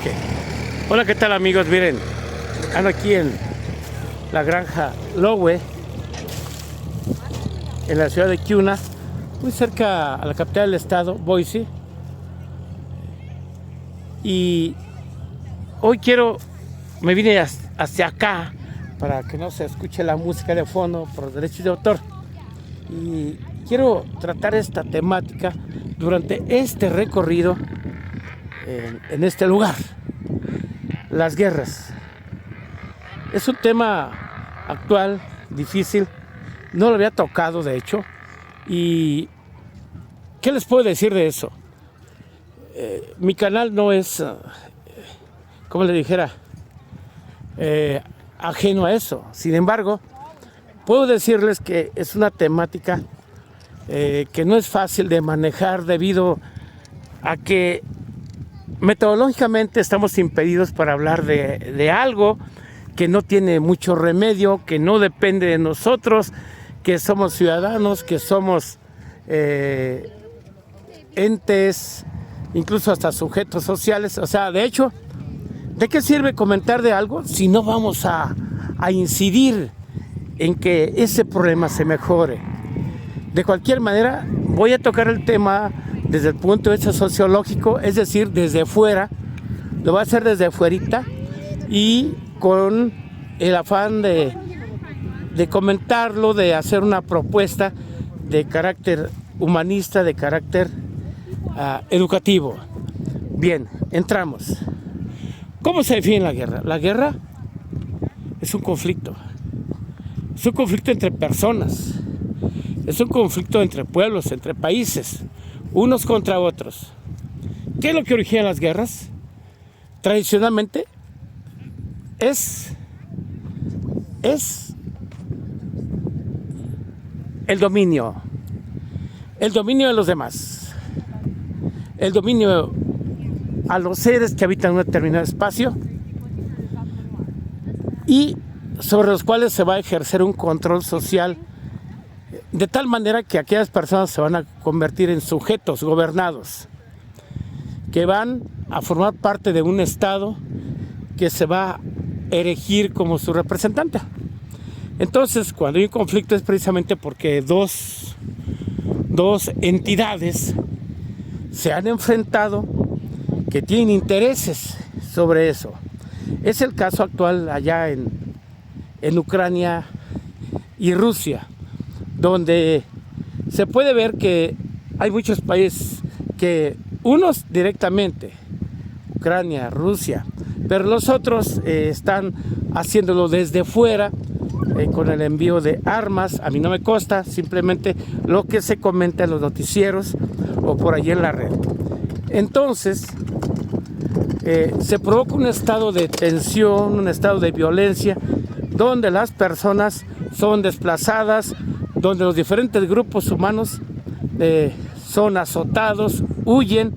Ok. Hola, ¿qué tal, amigos? Miren, ando aquí en la granja Lowe, en la ciudad de Kuna, muy cerca a la capital del estado, Boise. Y hoy me vine hacia acá para que no se escuche la música de fondo por derechos de autor. Y quiero tratar esta temática durante este recorrido en este lugar. Las guerras. Es un tema actual, difícil. No lo había tocado, de hecho. ¿Y qué les puedo decir de eso? Mi canal no es, como le dijera, ajeno a eso. Sin embargo, puedo decirles que es una temática que no es fácil de manejar debido a que metodológicamente estamos impedidos para hablar de algo que no tiene mucho remedio, que no depende de nosotros, que somos ciudadanos, que somos entes, incluso hasta sujetos sociales. O sea, de hecho, ¿de qué sirve comentar de algo si no vamos a incidir en que ese problema se mejore? De cualquier manera, voy a tocar el tema desde el punto de vista sociológico, es decir, desde fuera. Lo voy a hacer desde fuerita y con el afán de comentarlo, de hacer una propuesta de carácter humanista, de carácter educativo. Bien, entramos. ¿Cómo se define la guerra? La guerra es un conflicto. Es un conflicto entre personas. Es un conflicto entre pueblos, entre países, unos contra otros. ¿Qué es lo que origina las guerras? Tradicionalmente es el dominio de los demás, el dominio a los seres que habitan un determinado espacio y sobre los cuales se va a ejercer un control social de tal manera que aquellas personas se van a convertir en sujetos gobernados, que van a formar parte de un Estado que se va a erigir como su representante. Entonces, cuando hay un conflicto es precisamente porque dos entidades se han enfrentado que tienen intereses sobre eso. Es el caso actual allá en Ucrania y Rusia, donde se puede ver que hay muchos países que unos directamente, Ucrania, Rusia, pero los otros están haciéndolo desde fuera con el envío de armas. A mí no me consta, simplemente lo que se comenta en los noticieros o por allí en la red. Entonces, se provoca un estado de tensión, un estado de violencia, donde las personas son desplazadas, donde los diferentes grupos humanos son azotados, huyen,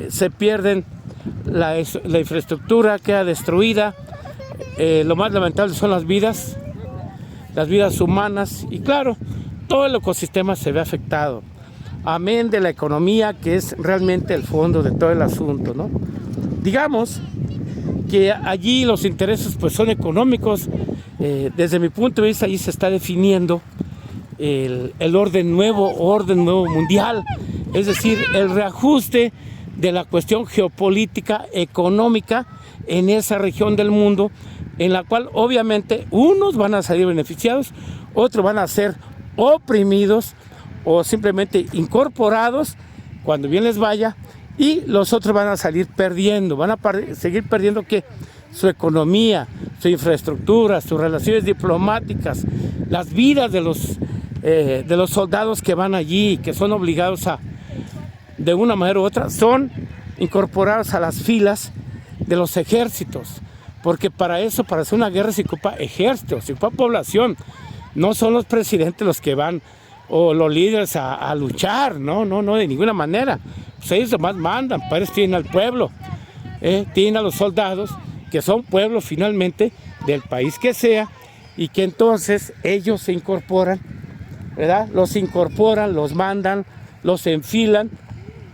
se pierden, la infraestructura queda destruida, lo más lamentable son las vidas humanas y claro, todo el ecosistema se ve afectado, amén de la economía, que es realmente el fondo de todo el asunto, ¿no? Digamos que allí los intereses pues son económicos. Desde mi punto de vista allí se está definiendo el orden nuevo mundial, es decir, el reajuste de la cuestión geopolítica, económica en esa región del mundo, en la cual obviamente unos van a salir beneficiados, otros van a ser oprimidos o simplemente incorporados cuando bien les vaya, y los otros van a salir perdiendo, seguir perdiendo ¿qué? Su economía, su infraestructura, sus relaciones diplomáticas, las vidas de los soldados que van allí, que son obligados de una manera u otra, son incorporados a las filas de los ejércitos, porque para hacer una guerra se ocupa ejército, se ocupa población, no son los presidentes los que van o los líderes a luchar, no, de ninguna manera. Pues ellos nomás mandan, para eso tienen al pueblo, tienen a los soldados, que son pueblo finalmente del país que sea, y que entonces ellos se incorporan, ¿verdad? Los incorporan, los mandan, los enfilan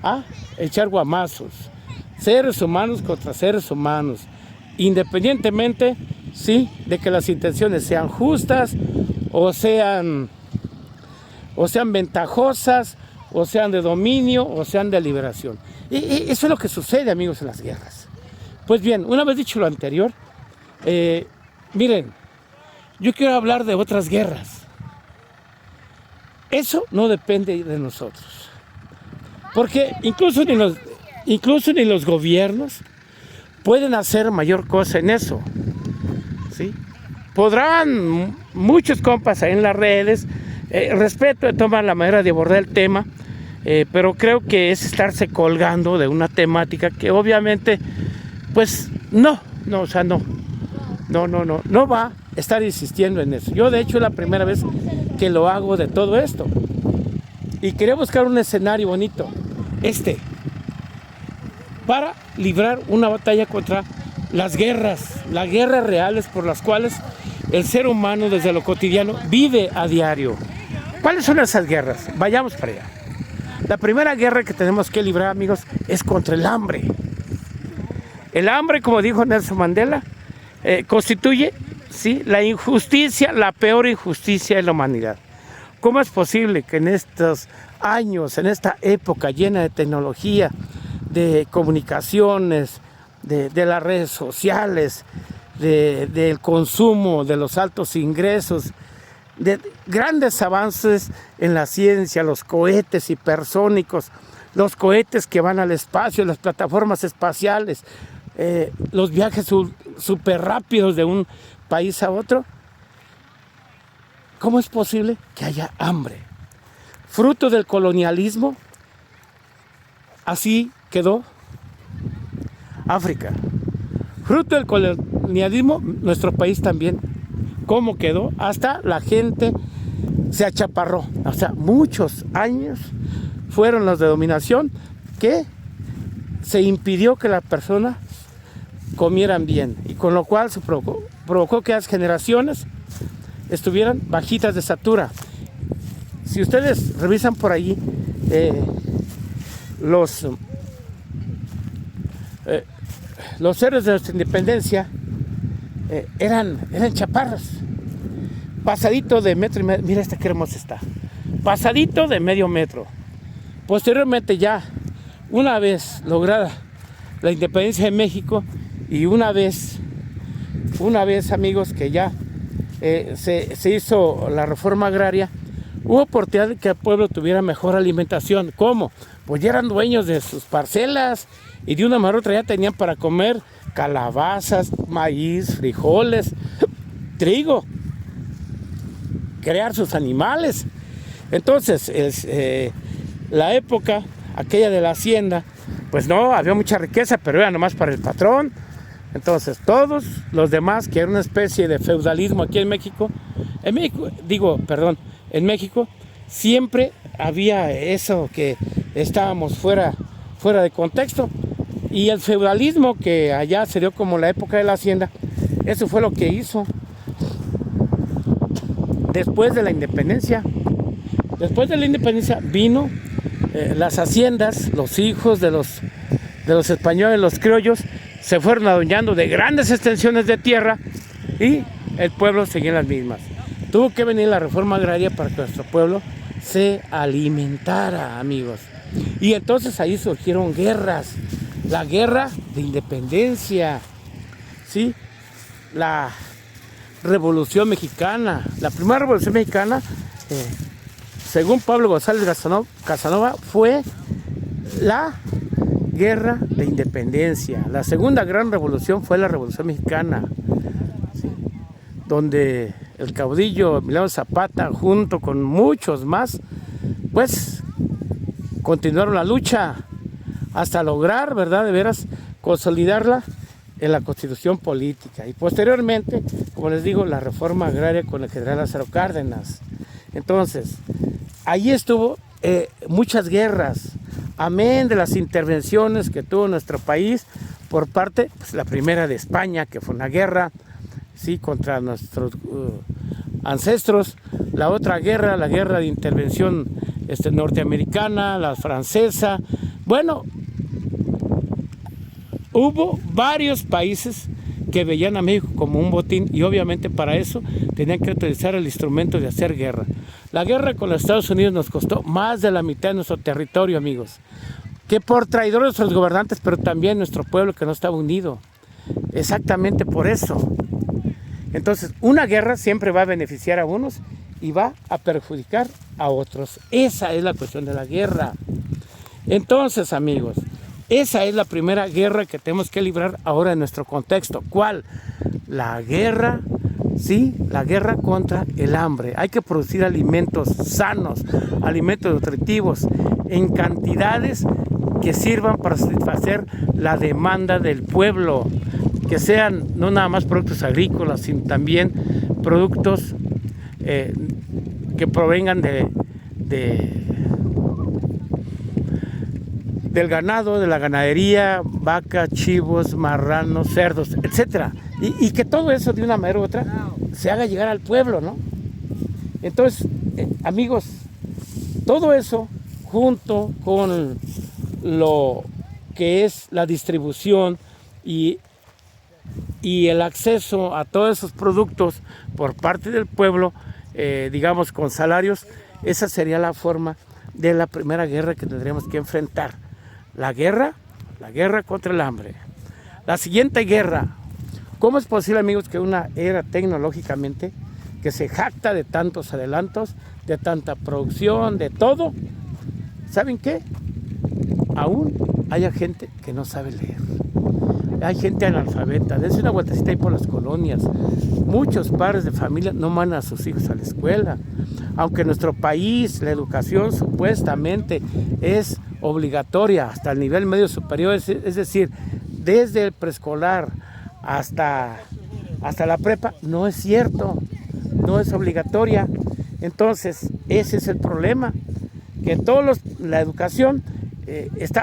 a echar guamazos. seres humanos contra seres humanos, independientemente, sí, de que las intenciones sean justas o sean ventajosas, o sean de dominio, o sean de liberación. Y eso es lo que sucede, amigos, en las guerras. Pues bien, una vez dicho lo anterior, miren, yo quiero hablar de otras guerras. Eso no depende de nosotros. Porque incluso ni los gobiernos pueden hacer mayor cosa en eso, ¿sí? Podrán muchos compas ahí en las redes, respeto de tomar la manera de abordar el tema, pero creo que es estarse colgando de una temática que obviamente, pues no va a estar insistiendo en eso. Yo de hecho es la primera vez que lo hago de todo esto. Y quería buscar un escenario bonito, para librar una batalla contra las guerras reales por las cuales el ser humano desde lo cotidiano vive a diario. ¿Cuáles son esas guerras? Vayamos para allá. La primera guerra que tenemos que librar, amigos, es contra el hambre. El hambre, como dijo Nelson Mandela, constituye, ¿sí?, la injusticia, la peor injusticia de la humanidad. ¿Cómo es posible que en estos años, en esta época llena de tecnología, de comunicaciones, de las redes sociales, del consumo, de los altos ingresos, de grandes avances en la ciencia, los cohetes hipersónicos, los cohetes que van al espacio, las plataformas espaciales, los viajes súper rápidos de un país a otro? ¿Cómo es posible que haya hambre? Fruto del colonialismo, así quedó África. Fruto del colonialismo, nuestro país también. ¿Cómo quedó? Hasta la gente se achaparró. O sea, muchos años fueron los de dominación que se impidió que las personas comieran bien. Y con lo cual se provocó que las generaciones estuvieran bajitas de estatura. Si ustedes revisan por allí los héroes de nuestra independencia, eran chaparros, pasadito de metro y medio. Mira qué hermosa está, pasadito de medio metro. Posteriormente, ya una vez lograda la independencia de México y una vez amigos, que ya se hizo la reforma agraria, hubo oportunidad de que el pueblo tuviera mejor alimentación. ¿Cómo? Pues ya eran dueños de sus parcelas y de una manera u otra ya tenían para comer calabazas, maíz, frijoles, trigo, crear sus animales. Entonces, la época aquella de la hacienda, pues no, había mucha riqueza, pero era nomás para el patrón. Entonces, todos los demás, que era una especie de feudalismo aquí en México, en México, siempre había eso que estábamos fuera de contexto. Y el feudalismo, que allá se dio como la época de la hacienda, eso fue lo que hizo después de la independencia. Después de la independencia vino las haciendas, los hijos de los españoles, los criollos, se fueron adueñando de grandes extensiones de tierra y el pueblo seguía en las mismas. Tuvo que venir la reforma agraria para que nuestro pueblo se alimentara, amigos. Y entonces ahí surgieron guerras. La guerra de independencia, ¿sí? La Revolución Mexicana. La primera Revolución Mexicana, según Pablo González Casanova, fue la guerra de independencia. La segunda gran revolución fue la Revolución Mexicana, ¿sí?, donde el caudillo Emiliano Zapata, junto con muchos más, pues continuaron la lucha hasta lograr, ¿verdad?, de veras consolidarla en la Constitución política. Y posteriormente, como les digo, la reforma agraria con el general Lázaro Cárdenas. Entonces, ahí estuvo muchas guerras, amén de las intervenciones que tuvo nuestro país por parte, pues, la primera de España, que fue una guerra, sí, contra nuestros ancestros. La otra guerra, la guerra de intervención norteamericana, la francesa. Bueno, hubo varios países que veían a México como un botín y obviamente para eso tenían que utilizar el instrumento de hacer guerra. La guerra con los Estados Unidos nos costó más de la mitad de nuestro territorio, amigos, que por traidores de los gobernantes, pero también nuestro pueblo que no estaba unido. Exactamente por eso. Entonces, una guerra siempre va a beneficiar a unos y va a perjudicar a otros. Esa es la cuestión de la guerra. Entonces, amigos, esa es la primera guerra que tenemos que librar ahora en nuestro contexto. ¿Cuál? La guerra, sí, la guerra contra el hambre. Hay que producir alimentos sanos, alimentos nutritivos, en cantidades que sirvan para satisfacer la demanda del pueblo. Que sean no nada más productos agrícolas, sino también productos que provengan del ganado, de la ganadería, vacas, chivos, marranos, cerdos, etcétera, y que todo eso de una manera u otra se haga llegar al pueblo, ¿no? Entonces, amigos, todo eso junto con lo que es la distribución y el acceso a todos esos productos por parte del pueblo, digamos con salarios, esa sería la forma de la primera guerra que tendríamos que enfrentar. La guerra contra el hambre. La siguiente guerra, ¿cómo es posible, amigos, que una era tecnológicamente que se jacta de tantos adelantos, de tanta producción, de todo? ¿Saben qué? Aún haya gente que no sabe leer. Hay gente analfabeta. Dense una vueltecita ahí por las colonias. Muchos padres de familia no mandan a sus hijos a la escuela. Aunque en nuestro país la educación supuestamente es obligatoria hasta el nivel medio superior, es decir, desde el preescolar hasta la prepa, no es cierto, no es obligatoria. Entonces, ese es el problema, que la educación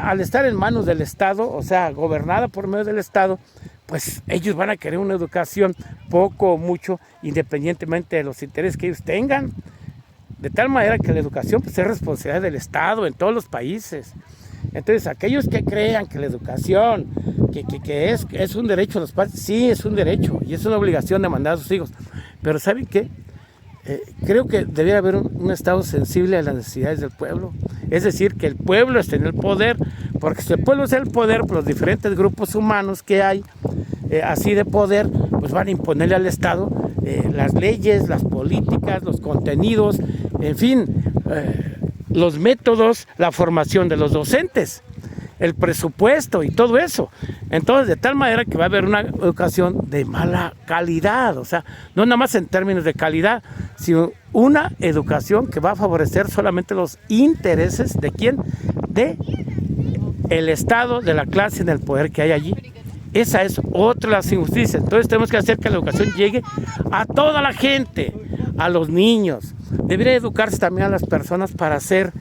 al estar en manos del Estado, o sea, gobernada por medio del Estado, pues ellos van a querer una educación poco o mucho, independientemente de los intereses que ellos tengan. De tal manera que la educación pues, es responsabilidad del Estado en todos los países. Entonces, aquellos que crean que la educación, que es un derecho de los padres, sí, es un derecho y es una obligación de mandar a sus hijos. Pero ¿saben qué? Creo que debería haber un Estado sensible a las necesidades del pueblo. Es decir, que el pueblo esté en el poder, porque si el pueblo es el poder, pues los diferentes grupos humanos que hay, así de poder, pues van a imponerle al Estado las leyes, las políticas, los contenidos, en fin, los métodos, la formación de los docentes, el presupuesto y todo eso. Entonces, de tal manera que va a haber una educación de mala calidad, o sea, no nada más en términos de calidad, sino una educación que va a favorecer solamente los intereses de ¿quién? De el Estado, de la clase, en el poder que hay allí. Esa es otra de las injusticias. Entonces tenemos que hacer que la educación llegue a toda la gente, a los niños. Debería educarse también a las personas para ser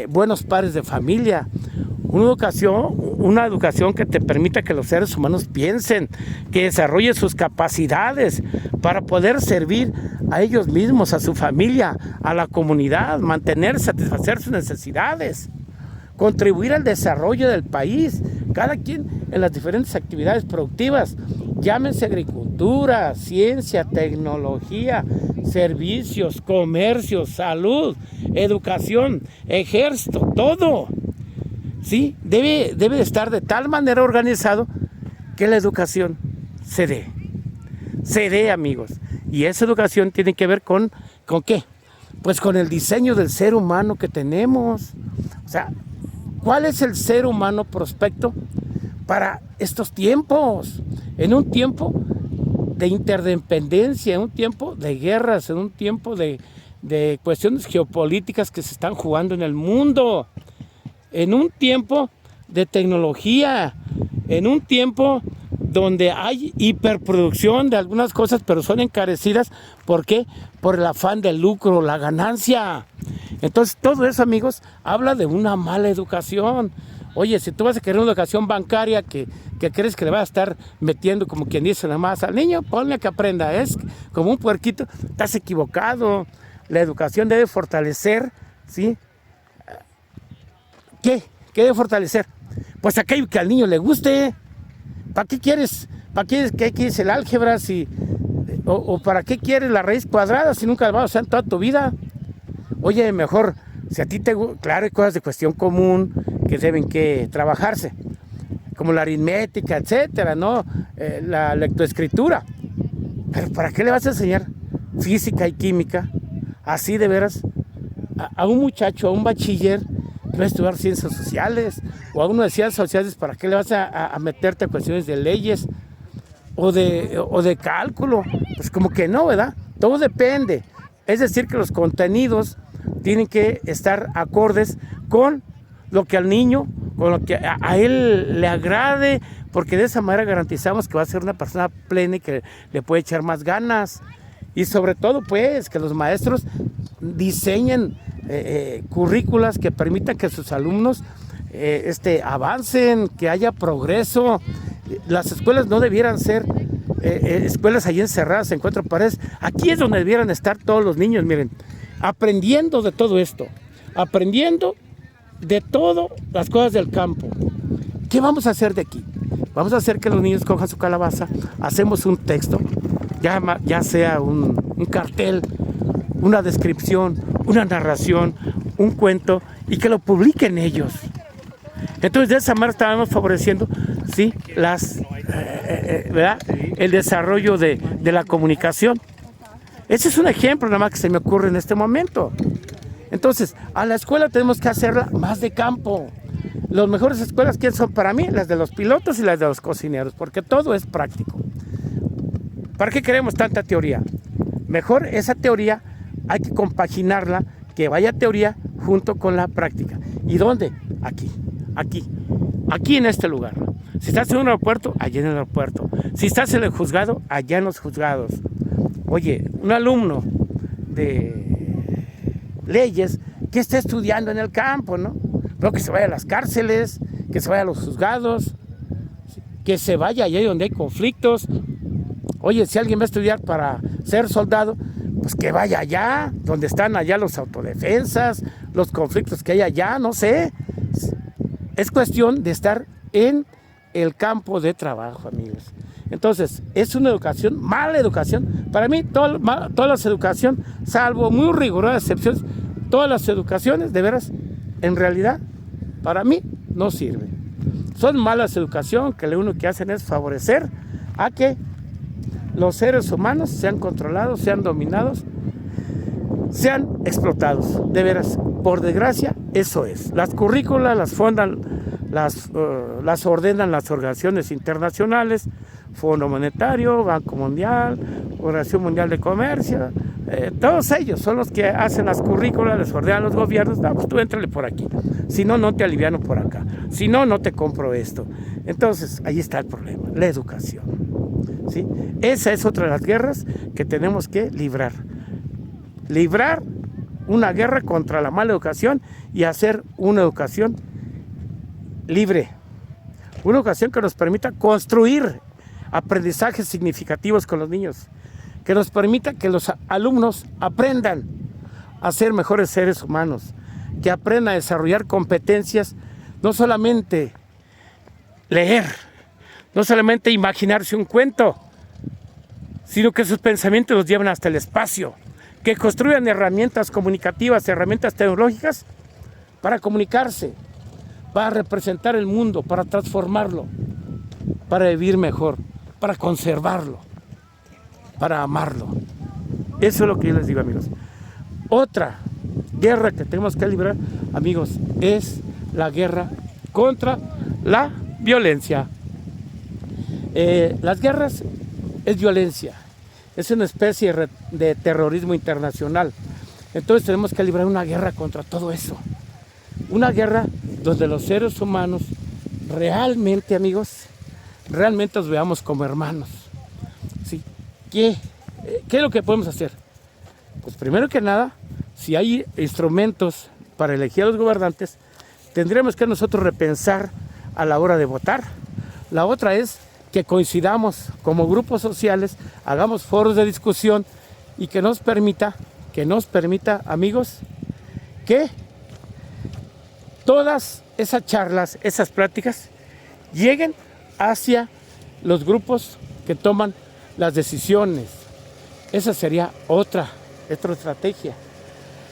buenos padres de familia. Una educación que te permita que los seres humanos piensen, que desarrollen sus capacidades para poder servir a ellos mismos, a su familia, a la comunidad, mantener, satisfacer sus necesidades, contribuir al desarrollo del país, cada quien en las diferentes actividades productivas, llámense agricultura, ciencia, tecnología, servicios, comercio, salud, educación, ejército, todo. Sí, debe de estar de tal manera organizado que la educación se dé, amigos. Y esa educación tiene que ver ¿con qué? Pues con el diseño del ser humano que tenemos. O sea, ¿cuál es el ser humano prospecto para estos tiempos? En un tiempo de interdependencia, en un tiempo de guerras, en un tiempo de cuestiones geopolíticas que se están jugando en el mundo, en un tiempo de tecnología, en un tiempo donde hay hiperproducción de algunas cosas, pero son encarecidas. ¿Por qué? Por el afán del lucro, la ganancia. Entonces, todo eso, amigos, habla de una mala educación. Oye, si tú vas a querer una educación bancaria que crees que le vas a estar metiendo, como quien dice nada más al niño, ponle a que aprenda, es como un puerquito, estás equivocado. La educación debe fortalecer, ¿sí? ¿Qué debe fortalecer? Pues aquello que al niño le guste. ¿Para qué quieres? ¿Qué quieres el álgebra? O ¿para qué quieres la raíz cuadrada si nunca la vas a usar en toda tu vida? Oye, mejor, si a ti te gusta, claro, hay cosas de cuestión común que deben que trabajarse, como la aritmética, etcétera, ¿no? La lectoescritura. Pero ¿para qué le vas a enseñar física y química así de veras a un muchacho, a un bachiller que va a estudiar ciencias sociales, o a uno de ciencias sociales? ¿Para qué le vas a meterte a cuestiones de leyes o de cálculo? Pues como que no, ¿verdad? Todo depende. Es decir, que los contenidos tienen que estar acordes con lo que al niño, con lo que a él le agrade, porque de esa manera garantizamos que va a ser una persona plena y que le puede echar más ganas. Y sobre todo, pues, que los maestros diseñen currículas que permitan que sus alumnos avancen, que haya progreso. Las escuelas no debieran ser escuelas ahí encerradas en cuatro paredes. Aquí es donde debieran estar todos los niños, miren, aprendiendo de todo esto, aprendiendo de todas las cosas del campo. ¿Qué vamos a hacer de aquí? Vamos a hacer que los niños cojan su calabaza, hacemos un texto, ya sea un cartel, una descripción, una narración, un cuento, y que lo publiquen ellos. Entonces de esa manera estábamos favoreciendo, ¿sí?, ¿verdad?, el desarrollo de la comunicación. Ese es un ejemplo nada más que se me ocurre en este momento. Entonces, a la escuela tenemos que hacerla más de campo. Las mejores escuelas, ¿quiénes son para mí? Las de los pilotos y las de los cocineros, porque todo es práctico. ¿Para qué queremos tanta teoría? Mejor esa teoría hay que compaginarla, que vaya teoría junto con la práctica. ¿Y dónde? Aquí en este lugar. Si estás en un aeropuerto, allá en el aeropuerto. Si estás en el juzgado, allá en los juzgados. Oye, un alumno de leyes que esté estudiando en el campo, ¿no? Pero que se vaya a las cárceles, que se vaya a los juzgados, que se vaya allá donde hay conflictos. Oye, si alguien va a estudiar para ser soldado, pues que vaya allá, donde están allá los autodefensas, los conflictos que hay allá, no sé. Es cuestión de estar en el campo de trabajo, amigos. Entonces, es una educación, mala educación. Para mí, todas las educaciones, salvo muy rigurosas excepciones, todas las educaciones, de veras, en realidad, para mí, no sirven. Son malas educación que lo único que hacen es favorecer a que los seres humanos sean controlados, sean dominados, sean explotados. De veras, por desgracia, eso es. Las currículas las fondan, las ordenan las organizaciones internacionales, Fondo Monetario, Banco Mundial, Organización Mundial de Comercio, todos ellos son los que hacen las currículas, les ordenan los gobiernos. No, pues tú éntrale por aquí, si no, no te aliviano por acá, si no, no te compro esto. Entonces, ahí está el problema, la educación, ¿sí? Esa es otra de las guerras que tenemos que librar una guerra contra la mala educación y hacer una educación libre, una educación que nos permita construir aprendizajes significativos con los niños, que nos permita que los alumnos aprendan a ser mejores seres humanos, que aprendan a desarrollar competencias, no solamente leer, no solamente imaginarse un cuento, sino que sus pensamientos los lleven hasta el espacio, que construyan herramientas comunicativas, herramientas tecnológicas para comunicarse, para representar el mundo, para transformarlo, para vivir mejor, para conservarlo, para amarlo. Eso es lo que yo les digo, amigos. Otra guerra que tenemos que librar, amigos, es la guerra contra la violencia. Las guerras es violencia, es una especie de terrorismo internacional. Entonces tenemos que librar una guerra contra todo eso. Una guerra donde los seres humanos realmente, amigos, realmente los veamos como hermanos, ¿sí? ¿Qué es lo que podemos hacer? Pues primero que nada, si hay instrumentos para elegir a los gobernantes, tendremos que nosotros repensar a la hora de votar. La otra es que coincidamos como grupos sociales, hagamos foros de discusión y que nos permita, amigos, que todas esas charlas, esas pláticas, lleguen hacia los grupos que toman las decisiones. Esa sería otra estrategia.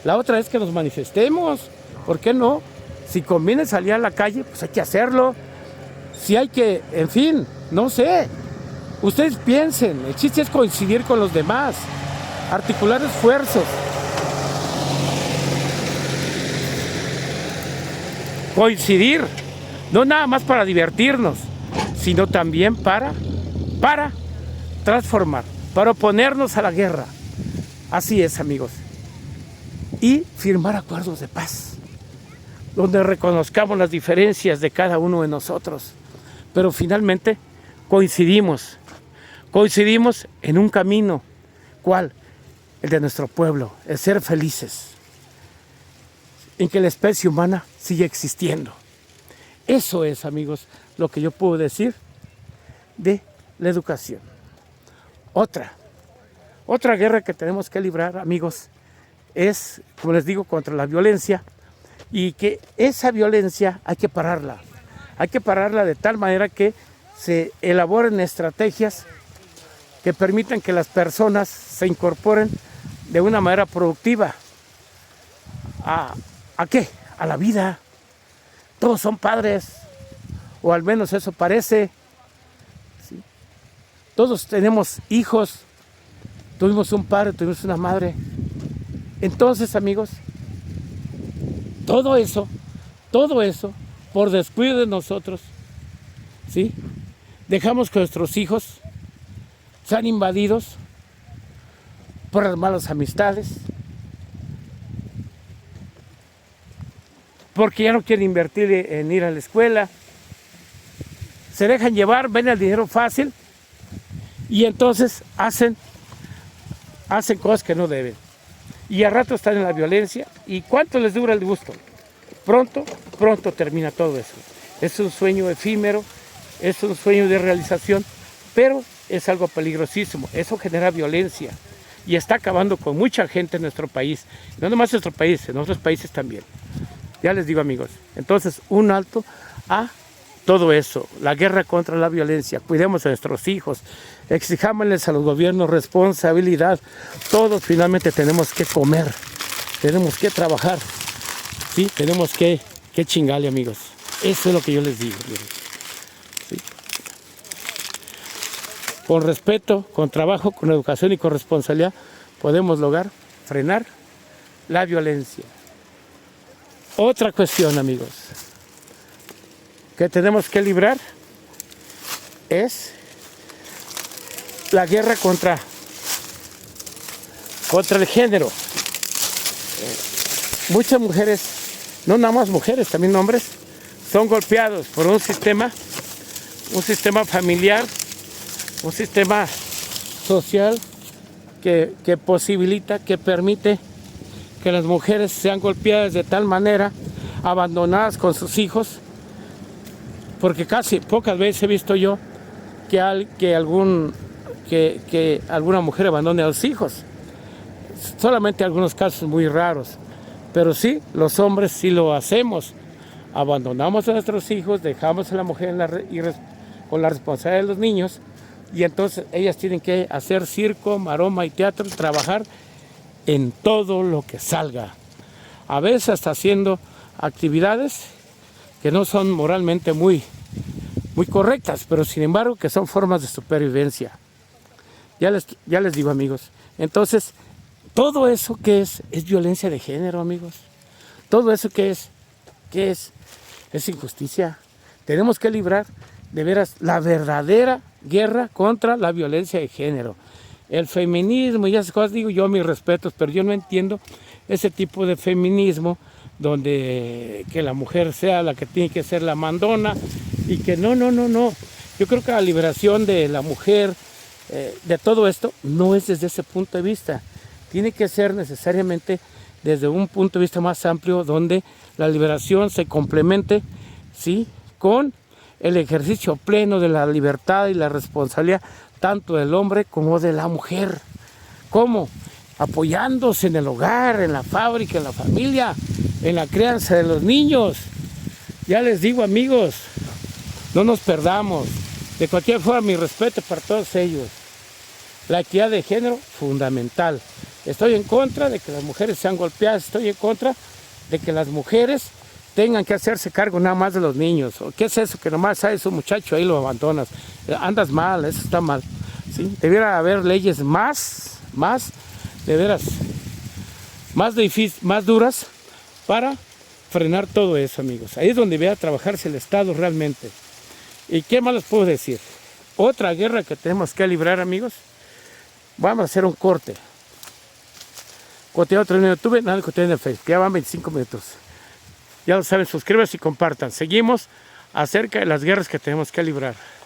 La otra es que nos manifestemos. ¿Por qué no? Si conviene salir a la calle, pues hay que hacerlo. Si hay que, en fin, no sé. Ustedes piensen, el chiste es coincidir con los demás, articular esfuerzos. Coincidir, no nada más para divertirnos, sino también para transformar, para oponernos a la guerra. Así es, amigos. Y firmar acuerdos de paz, donde reconozcamos las diferencias de cada uno de nosotros, pero finalmente coincidimos en un camino. ¿Cuál? El de nuestro pueblo, el ser felices, en que la especie humana sigue existiendo. Eso es, amigos, lo que yo puedo decir de la educación. Otra guerra que tenemos que librar, amigos, es, como les digo, contra la violencia, y que esa violencia hay que pararla. Hay que pararla de tal manera que se elaboren estrategias que permitan que las personas se incorporen de una manera productiva. ¿A qué? A la vida. Todos son padres, o al menos eso parece. ¿Sí? Todos tenemos hijos, tuvimos un padre, tuvimos una madre. Entonces, amigos, todo eso, por descuido de nosotros, ¿sí? Dejamos que nuestros hijos sean invadidos por las malas amistades, porque ya no quieren invertir en ir a la escuela, se dejan llevar, ven el dinero fácil y entonces hacen cosas que no deben. Y a rato están en la violencia. ¿Y cuánto les dura el gusto? Pronto termina todo eso. Es un sueño efímero, es un sueño de realización, pero es algo peligrosísimo. Eso genera violencia y está acabando con mucha gente en nuestro país. No nomás en nuestro país, en otros países también. Ya les digo, amigos. Entonces, un alto a todo eso, la guerra contra la violencia. Cuidemos a nuestros hijos, exijámosles a los gobiernos responsabilidad. Todos finalmente tenemos que comer, tenemos que trabajar, ¿sí? Tenemos que chingarle, amigos. Eso es lo que yo les digo. ¿Sí? Con respeto, con trabajo, con educación y con responsabilidad podemos lograr frenar la violencia. Otra cuestión, amigos, que tenemos que librar es la guerra contra el género. Muchas mujeres, no nada más mujeres, también hombres, son golpeados por un sistema familiar, un sistema social que posibilita, que permite que las mujeres sean golpeadas de tal manera, abandonadas con sus hijos, porque casi pocas veces he visto yo que alguna mujer abandone a los hijos. Solamente algunos casos muy raros, pero sí, los hombres sí lo hacemos. Abandonamos a nuestros hijos, dejamos a la mujer con la responsabilidad de los niños, y entonces ellas tienen que hacer circo, maroma y teatro, trabajar en todo lo que salga. A veces hasta haciendo actividades que no son moralmente muy correctas, pero sin embargo que son formas de supervivencia. Ya les digo, amigos. Entonces, todo eso que es violencia de género, amigos. Todo eso que es injusticia. Tenemos que librar de veras la verdadera guerra contra la violencia de género. El feminismo y esas cosas, digo yo, mis respetos, pero yo no entiendo ese tipo de feminismo donde que la mujer sea la que tiene que ser la mandona y que no. Yo creo que la liberación de la mujer, de todo esto, no es desde ese punto de vista. Tiene que ser necesariamente desde un punto de vista más amplio, donde la liberación se complemente, ¿sí?, con el ejercicio pleno de la libertad y la responsabilidad tanto del hombre como de la mujer. ¿Cómo? Apoyándose en el hogar, en la fábrica, en la familia, en la crianza de los niños. Ya les digo, amigos, no nos perdamos. De cualquier forma, mi respeto para todos ellos. La equidad de género, fundamental. Estoy en contra de que las mujeres sean golpeadas, estoy en contra de que las mujeres tengan que hacerse cargo nada más de los niños. ¿Qué es eso? Que nomás sabes un muchacho ahí lo abandonas. Andas mal, eso está mal. ¿Sí? Debiera haber leyes más, de veras, más duras para frenar todo eso, amigos. Ahí es donde debería trabajarse el Estado realmente. ¿Y qué más les puedo decir? Otra guerra que tenemos que librar, amigos. Vamos a hacer un corte. Contenido en YouTube, nada de contenido en Facebook. Ya van 25 minutos. Ya lo saben, suscríbanse y compartan. Seguimos acerca de las guerras que tenemos que librar.